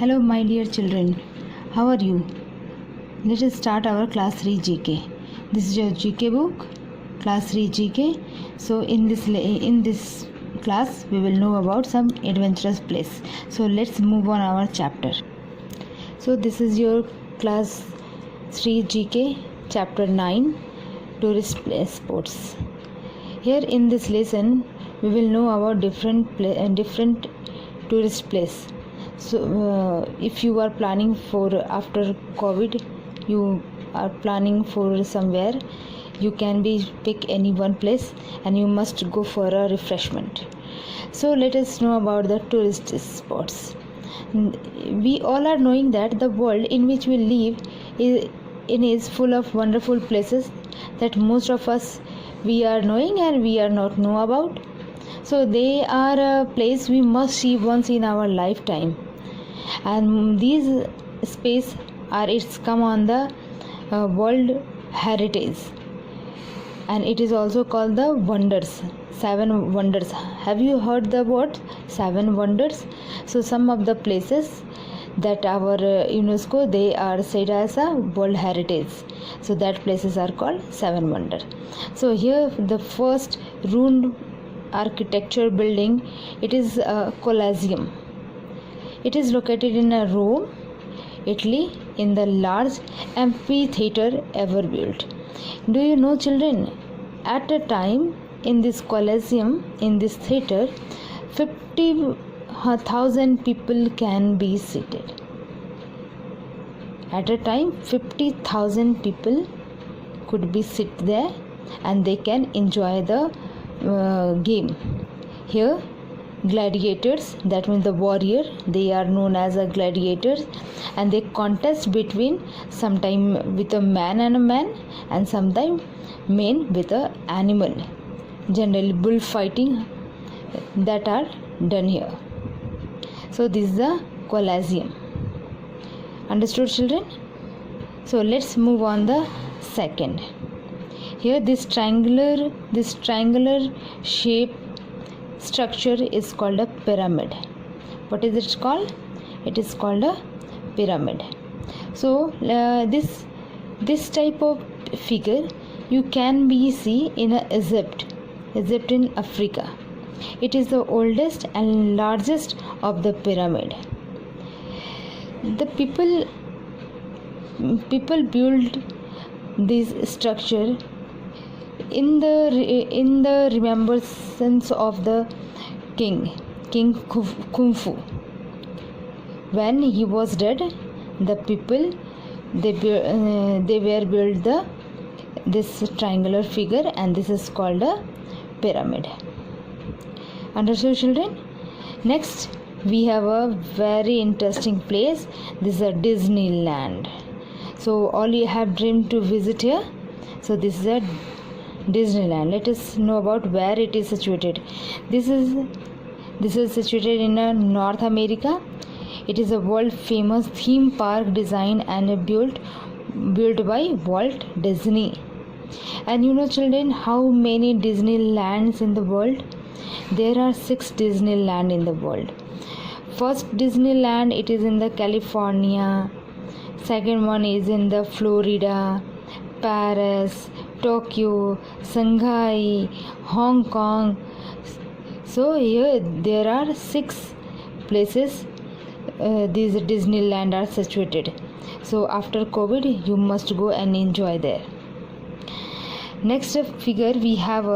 Hello, my dear children. How are you? Let us start our class 3 GK. This is your GK book, class 3 GK. So in this class, we will know about some adventurous place. So let's move on our chapter. So this is your class 3 GK, chapter 9, tourist place sports. Here in this lesson, we will know about different tourist place. So if you are planning for after COVID, you are planning for somewhere, you can pick any one place and you must go for a refreshment. So let us know about the tourist spots. We all are knowing that the world in which we live is full of wonderful places that most of us we are knowing and we are not know about. So they are a place we must see once in our lifetime, and these space it's come on the World Heritage, and it is also called the wonders, 7 wonders. Have you heard the word 7 wonders? So some of the places that our UNESCO they are said as a World Heritage, so that places are called 7 wonders. So here the first ruined architecture building, it is a Colosseum. It is located in Rome, Italy, in the large amphitheater ever built. Do you know, children, at a time in this Colosseum, in this theater, 50,000 people can be seated. At a time, 50,000 people could be sit there and they can enjoy the game. Here gladiators, that means the warrior, they are known as a gladiators, and they contest between sometime with a man and a man, and sometime men with a animal, generally bullfighting that are done here. So this is the Colosseum. Understood, children? So let's move on the second. Here this triangular shape structure is called a pyramid. What is it called? It is called a pyramid. So this type of figure you can see in Egypt in Africa. It is the oldest and largest of the pyramid. The people built this structure in the remembrance of the King Khufu. When he was dead, the people they were built this triangular figure, and this is called a pyramid. Understood, children? Next, we have a very interesting place. This is a Disneyland. So all you have dreamed to visit here. So this is a Disneyland. Let us know about where it is situated. This is situated in North America. It is a world famous theme park designed and built by Walt Disney. And you know, children, how many Disneylands in the world? There are 6 Disneyland in the world. First Disneyland, it is in the California. Second one is in the Florida, Paris, Tokyo, Shanghai, Hong Kong. So here there are 6 places these Disneyland are situated. So after COVID, you must go and enjoy there. Next figure we have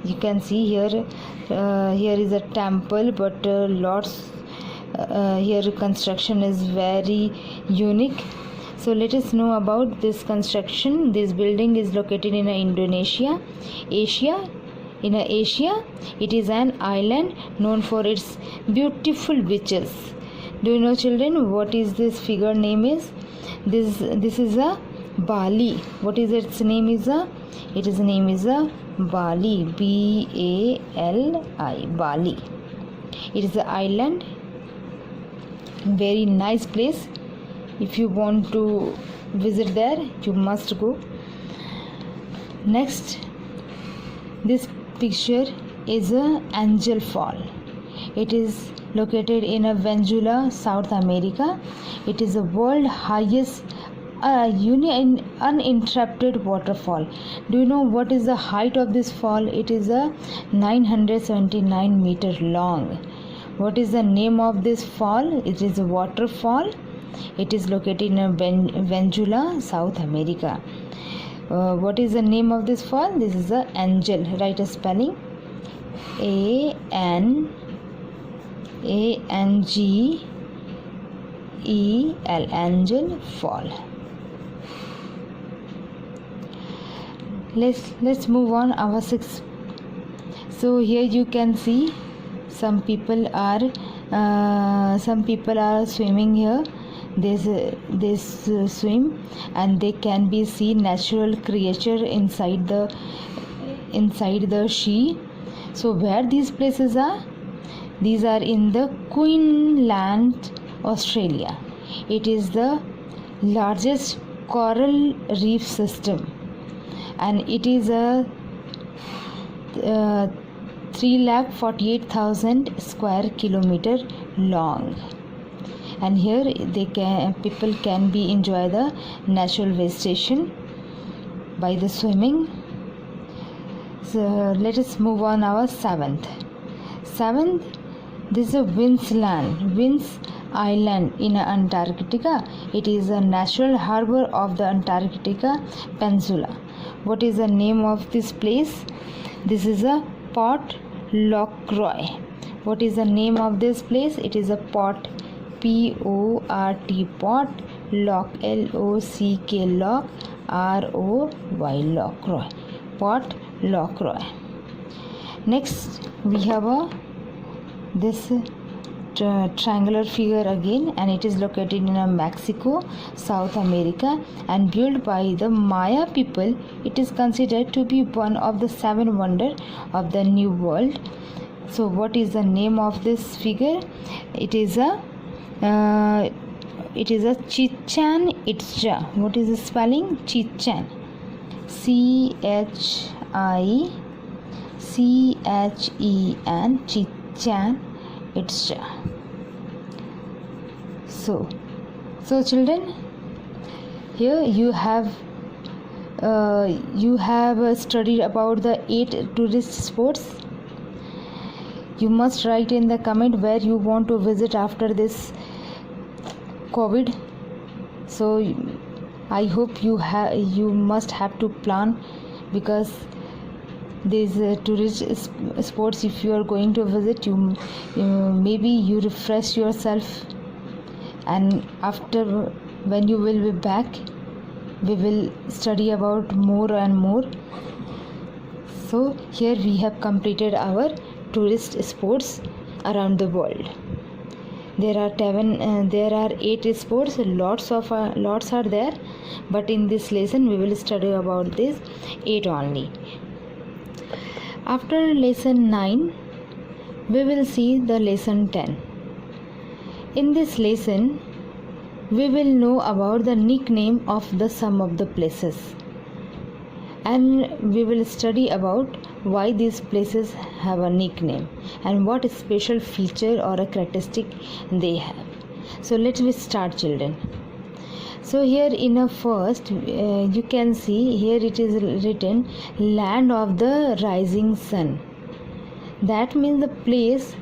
you can see here. Here is a temple, but lots here construction is very unique. So let us know about this construction. This building is located in Indonesia, Asia. In Asia, it is an island known for its beautiful beaches. Do you know, children, what is this figure name is? This is a Bali. What is its name is a? Its name is a Bali. B-A-L-I. Bali. It is an island. Very nice place. If you want to visit there, you must go. Next, this picture is a Angel Fall. It is located in Venezuela, South America. It is the world's highest uninterrupted waterfall. Do you know what is the height of this fall? It is a 979 meter long. What is the name of this fall? It is a waterfall. It is located in Venezuela, South America. What is the name of this fall? This is the Angel. Write a spelling. ANGEL. Angel Fall. Let's move on our sixth. So here you can see some people are swimming here. They swim, and they can be see natural creature inside the sea. So where these places are? These are in the Queensland, Australia. It is the largest coral reef system, and it is a 348,000 square kilometer long. And here people can be enjoy the natural vegetation by the swimming. So let us move on our seventh. This is a Vince Island in Antarctica. It is a natural harbor of the Antarctica Peninsula. What is the name of this place? This is a Port Lockroy. What is the name of this place? It is a Port, P-O-R-T, Port Lock, L-O-C-K, Lock, R-O-Y, Lockroy, Port Lockroy. Next we have this triangular figure again, and it is located in Mexico, South America, and built by the Maya people. It is considered to be one of the 7 wonders of the New World. So what is the name of this figure? It is a Chichen Itza. What is the spelling? Chichen, C-H-I-C-H-E-N, Chichen Itza. So children, here you have studied about the 8 tourist spots. You must write in the comment where you want to visit after this COVID. So I hope you must have to plan, because these tourist spots, if you are going to visit, maybe you refresh yourself, and after when you will be back, we will study about more and more. So here we have completed our tourist spots around the world. There are 8 sports. Lots are there, but in this lesson we will study about this 8 only. After lesson 9, we will see the lesson 10. In this lesson, we will know about the nickname of some of the places, and we will study about why these places have a nickname and what special feature or a characteristic they have. So let's start, children. So here in a first, you can see here it is written land of the rising sun. That means the place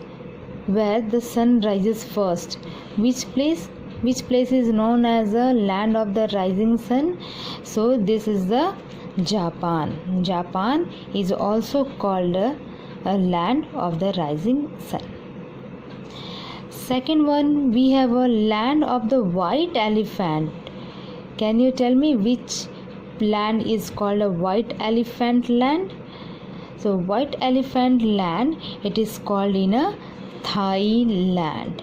where the sun rises first. Which place is known as the land of the rising sun? So this is the Japan. Japan is also called a land of the rising sun. Second one, we have a land of the white elephant. Can you tell me which land is called a white elephant land? So white elephant land, it is called in a Thailand.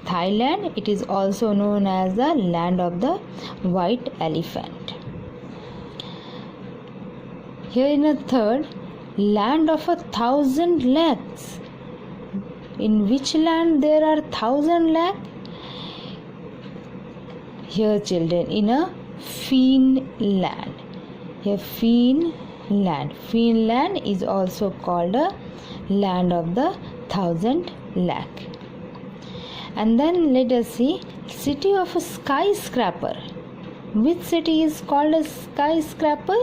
Thailand, it is also known as the land of the white elephant. Here in a third, land of 1,000 lakes. In which land there are 1,000 lakes? Here, children, in a Finland. Here, Finland. Finland is also called a land of the 1,000 lakes. And then let us see city of a skyscraper. Which city is called a skyscraper?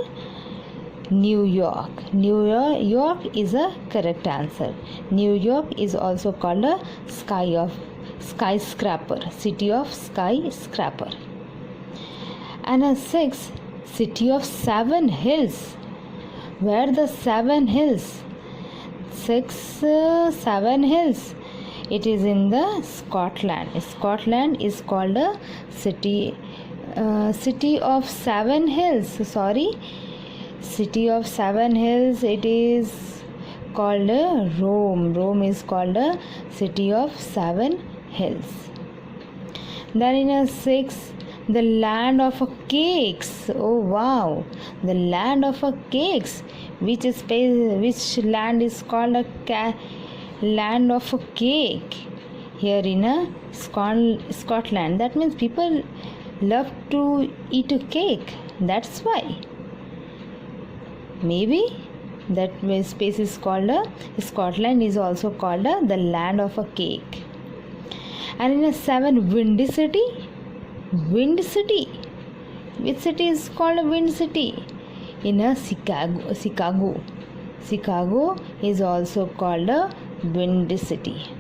New York. New York is a correct answer. New York is also called a skyscraper, city of skyscraper. And a 6, city of 7 hills. Where the 7 hills? 7 hills. It is in the Scotland. Scotland is called a city of 7 hills. City of 7 hills. It is called Rome. Rome is called a city of 7 hills. Then in a 6, the land of cakes. Oh wow, the land of cakes. Which land is called a land of a cake? Here in a Scotland. That means people love to eat a cake. That's why. Maybe that space is called Scotland is also called the land of a cake. And in a 7, Windy City. Wind City. Which city is called a Wind City? In a Chicago. Chicago is also called a Wind City.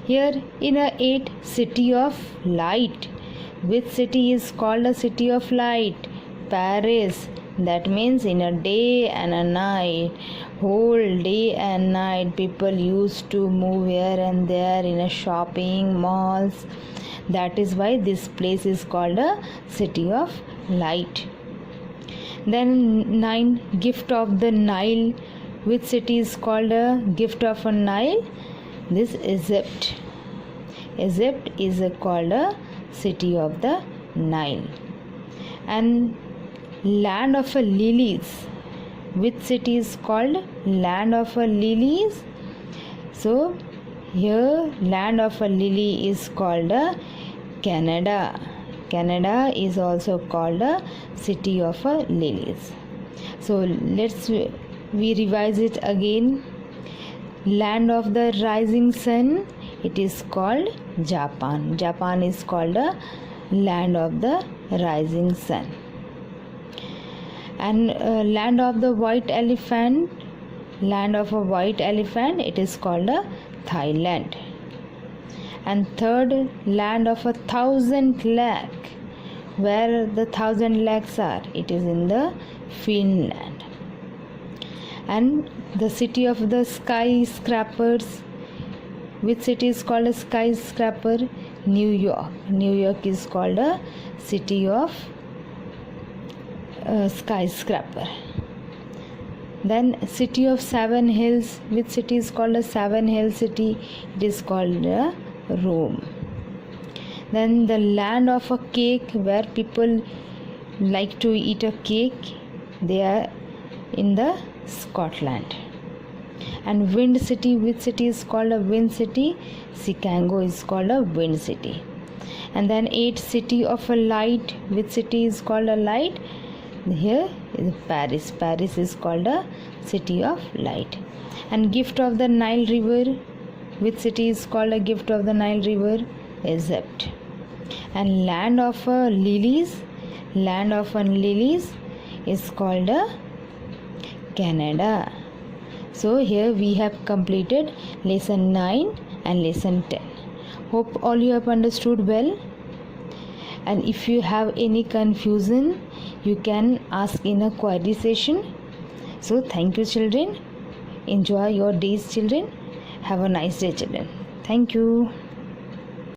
Here in a 8, City of Light. Which city is called a city of light? Paris. That means in a day and a night, whole day and night, people used to move here and there in a shopping malls. That is why this place is called a city of light. Then 9, gift of the Nile. Which city is called a gift of a Nile? This Egypt. Egypt is called a city of the Nile. And land of lilies. Which city is called land of lilies? So here land of a lily is called Canada. Canada is also called a city of lilies. So we revise it again. Land of the rising sun, it is called Japan. Japan is called a land of the rising sun. And land of the white elephant, land of a white elephant, it is called Thailand. And third, land of 1,000 lakh. Where the 1,000 lakhs are? It is in the Finland. And the city of the skyscrapers. Which city is called a skyscraper? New York. New York is called a city of skyscraper. Then city of 7 hills. Which city is called a 7 hill city? It is called Rome. Then the land of a cake, where people like to eat a cake, they are in the Scotland. And wind city, which city is called a wind city? Chicago is called a wind city. And then 8, city of a light. Which city is called a light? Here is Paris. Paris is called a city of light. And gift of the Nile river. Which city is called a gift of the Nile river? Egypt. And land of lilies. Land of lilies is called Canada. So here we have completed lesson 9 and lesson 10. Hope all you have understood well. And if you have any confusion, you can ask in a query session. So thank you, children. Enjoy your days, children. Have a nice day, children. Thank you.